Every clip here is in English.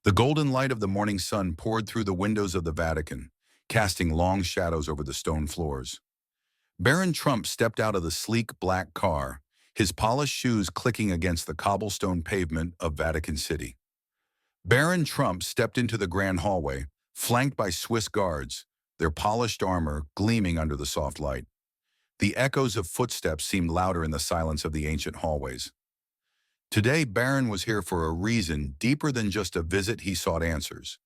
The golden light of the morning sun poured through the windows of the Vatican, casting long shadows over the stone floors. Barron Trump stepped out of the sleek black car, his polished shoes clicking against the cobblestone pavement of Vatican City. Barron Trump stepped into the grand hallway, flanked by Swiss guards, their polished armor gleaming under the soft light. The echoes of footsteps seemed louder in the silence of the ancient hallways. Today, Barron was here for a reason deeper than just a visit. He sought answers,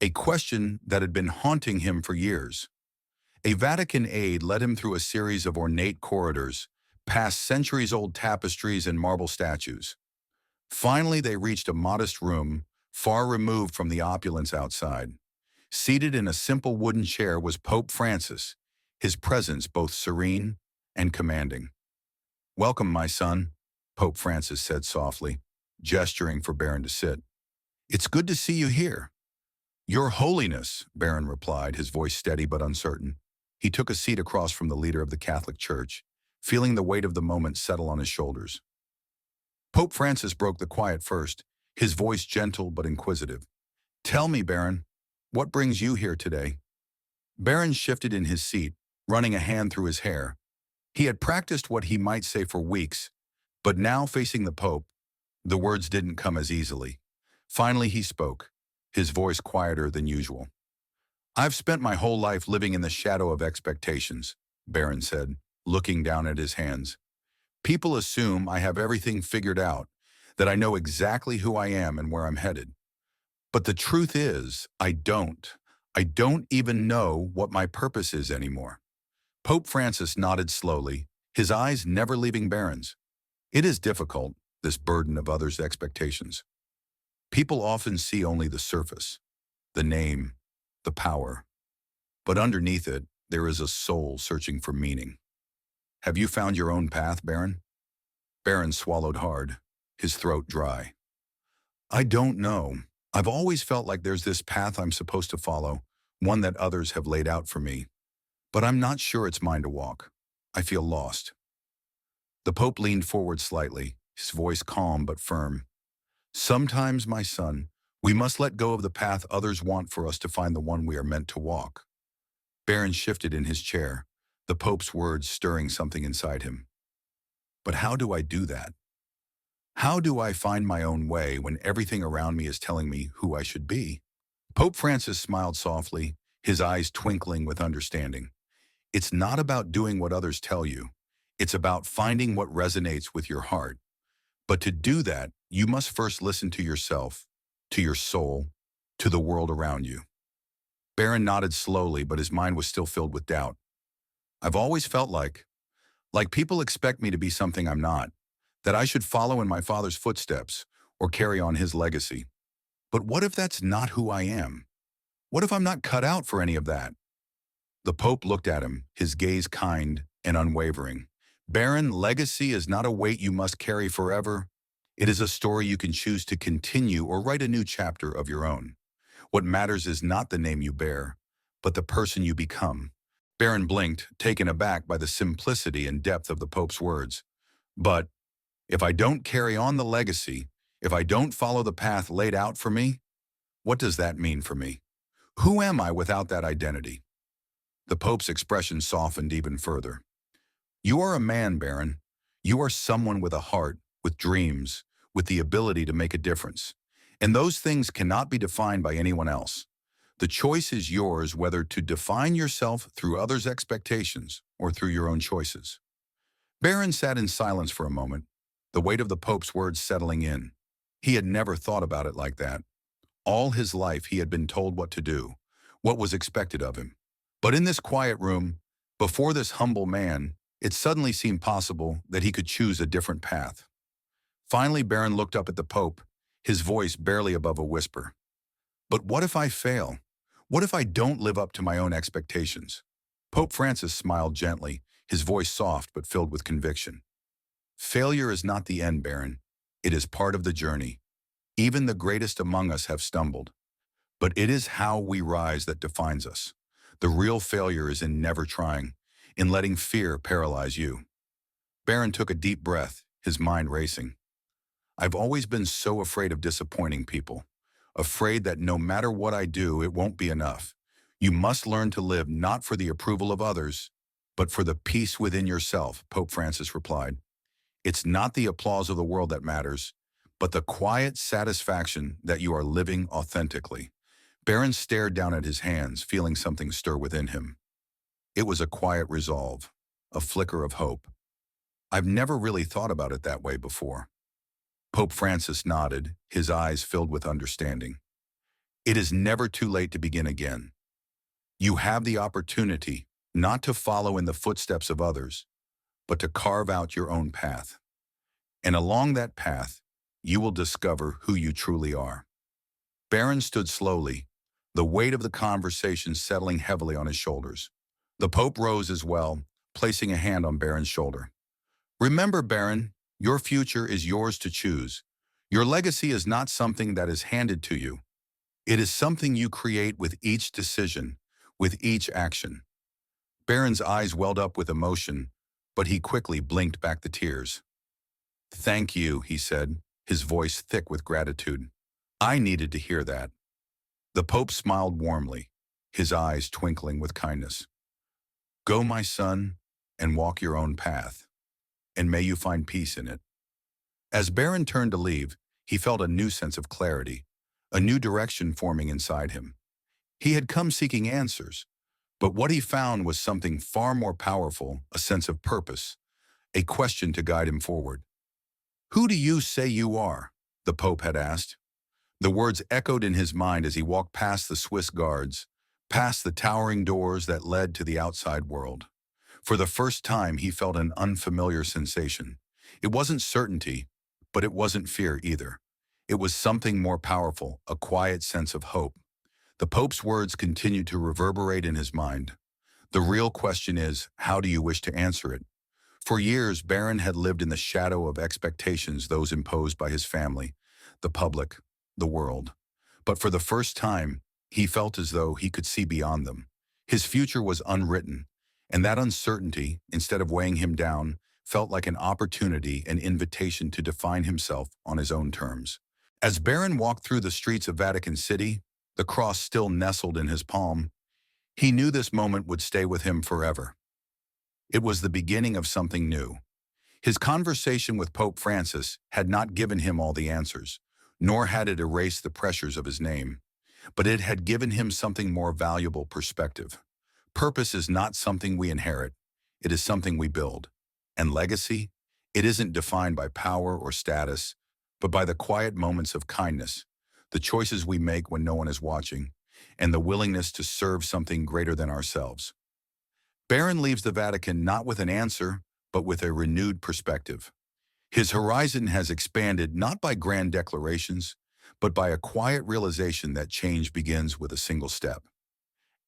a question that had been haunting him for years. A Vatican aide led him through a series of ornate corridors, past centuries-old tapestries and marble statues. Finally, they reached a modest room, far removed from the opulence outside. Seated in a simple wooden chair was Pope Francis, his presence both serene and commanding. "Welcome, my son," Pope Francis said softly, gesturing for Barron to sit. "It's good to see you here." "Your Holiness," Barron replied, his voice steady but uncertain. He took a seat across from the leader of the Catholic Church, feeling the weight of the moment settle on his shoulders. Pope Francis broke the quiet first, his voice gentle but inquisitive. "Tell me, Barron, what brings you here today?" Barron shifted in his seat, running a hand through his hair. He had practiced what he might say for weeks, but now facing the Pope, the words didn't come as easily. Finally he spoke, his voice quieter than usual. "I've spent my whole life living in the shadow of expectations," Barron said, looking down at his hands. "People assume I have everything figured out, that I know exactly who I am and where I'm headed. But the truth is, I don't. I don't even know what my purpose is anymore." Pope Francis nodded slowly, his eyes never leaving Barron's. "It is difficult, this burden of others' expectations. People often see only the surface, the name, the power. But underneath it, there is a soul searching for meaning. Have you found your own path, Barron?" Barron swallowed hard, his throat dry. "I don't know. I've always felt like there's this path I'm supposed to follow, one that others have laid out for me. But I'm not sure it's mine to walk. I feel lost." The Pope leaned forward slightly, his voice calm but firm. "Sometimes, my son, we must let go of the path others want for us to find the one we are meant to walk." Barron shifted in his chair, the Pope's words stirring something inside him. "But how do I do that? How do I find my own way when everything around me is telling me who I should be?" Pope Francis smiled softly, his eyes twinkling with understanding. "It's not about doing what others tell you. It's about finding what resonates with your heart. But to do that, you must first listen to yourself, to your soul, to the world around you." Barron nodded slowly, but his mind was still filled with doubt. "I've always felt like people expect me to be something I'm not, that I should follow in my father's footsteps or carry on his legacy. But what if that's not who I am? What if I'm not cut out for any of that?" The Pope looked at him, his gaze kind and unwavering. "Barron, legacy is not a weight you must carry forever. It is a story you can choose to continue or write a new chapter of your own. What matters is not the name you bear, but the person you become." Barron blinked, taken aback by the simplicity and depth of the Pope's words. "But if I don't carry on the legacy, if I don't follow the path laid out for me, what does that mean for me? Who am I without that identity?" The Pope's expression softened even further. "You are a man, Barron. You are someone with a heart, with dreams, with the ability to make a difference. And those things cannot be defined by anyone else. The choice is yours whether to define yourself through others' expectations or through your own choices." Barron sat in silence for a moment, the weight of the Pope's words settling in. He had never thought about it like that. All his life he had been told what to do, what was expected of him. But in this quiet room, before this humble man, it suddenly seemed possible that he could choose a different path. Finally, Barron looked up at the Pope, his voice barely above a whisper. "But what if I fail? What if I don't live up to my own expectations?" Pope Francis smiled gently, his voice soft but filled with conviction. "Failure is not the end, Barron. It is part of the journey. Even the greatest among us have stumbled. But it is how we rise that defines us. The real failure is in never trying, in letting fear paralyze you." Barron took a deep breath, his mind racing. "I've always been so afraid of disappointing people, afraid that no matter what I do, it won't be enough. You must learn to live not for the approval of others, but for the peace within yourself, Pope Francis replied. It's not the applause of the world that matters, but the quiet satisfaction that you are living authentically. Barron stared down at his hands, feeling something stir within him. It was a quiet resolve, a flicker of hope. I've never really thought about it that way before. Pope Francis nodded, his eyes filled with understanding. It is never too late to begin again. You have the opportunity not to follow in the footsteps of others, but to carve out your own path. And along that path, you will discover who you truly are. Barron stood slowly, the weight of the conversation settling heavily on his shoulders. The Pope rose as well, placing a hand on Barron's shoulder. Remember, Barron, your future is yours to choose. Your legacy is not something that is handed to you. It is something you create with each decision, with each action. Barron's eyes welled up with emotion, but he quickly blinked back the tears. Thank you, he said, his voice thick with gratitude. I needed to hear that. The Pope smiled warmly, his eyes twinkling with kindness. Go, my son, and walk your own path, and may you find peace in it. As Barron turned to leave, he felt a new sense of clarity, a new direction forming inside him. He had come seeking answers, but what he found was something far more powerful, a sense of purpose, a question to guide him forward. Who do you say you are? The Pope had asked. The words echoed in his mind as he walked past the Swiss guards, past the towering doors that led to the outside world. For the first time, he felt an unfamiliar sensation. It wasn't certainty, but it wasn't fear either. It was something more powerful, a quiet sense of hope. The Pope's words continued to reverberate in his mind. The real question is, how do you wish to answer it? For years, Barron had lived in the shadow of expectations, those imposed by his family, the public, the world. But for the first time, he felt as though he could see beyond them. His future was unwritten, and that uncertainty, instead of weighing him down, felt like an opportunity, an invitation to define himself on his own terms. As Barron walked through the streets of Vatican City, the cross still nestled in his palm, he knew this moment would stay with him forever. It was the beginning of something new. His conversation with Pope Francis had not given him all the answers, nor had it erased the pressures of his name, but it had given him something more valuable: perspective. Purpose is not something we inherit, it is something we build. And legacy? It isn't defined by power or status, but by the quiet moments of kindness, the choices we make when no one is watching, and the willingness to serve something greater than ourselves. Barron leaves the Vatican not with an answer, but with a renewed perspective. His horizon has expanded not by grand declarations, but by a quiet realization that change begins with a single step.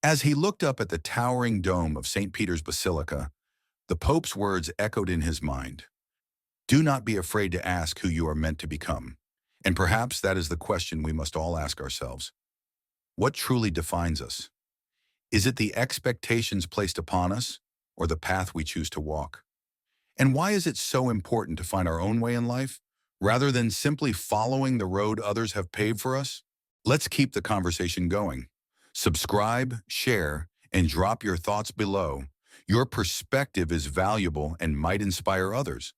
As he looked up at the towering dome of St. Peter's Basilica, the Pope's words echoed in his mind. Do not be afraid to ask who you are meant to become. And perhaps that is the question we must all ask ourselves. What truly defines us? Is it the expectations placed upon us, or the path we choose to walk? And why is it so important to find our own way in life, rather than simply following the road others have paved for us? Let's keep the conversation going. Subscribe, share, and drop your thoughts below. Your perspective is valuable and might inspire others.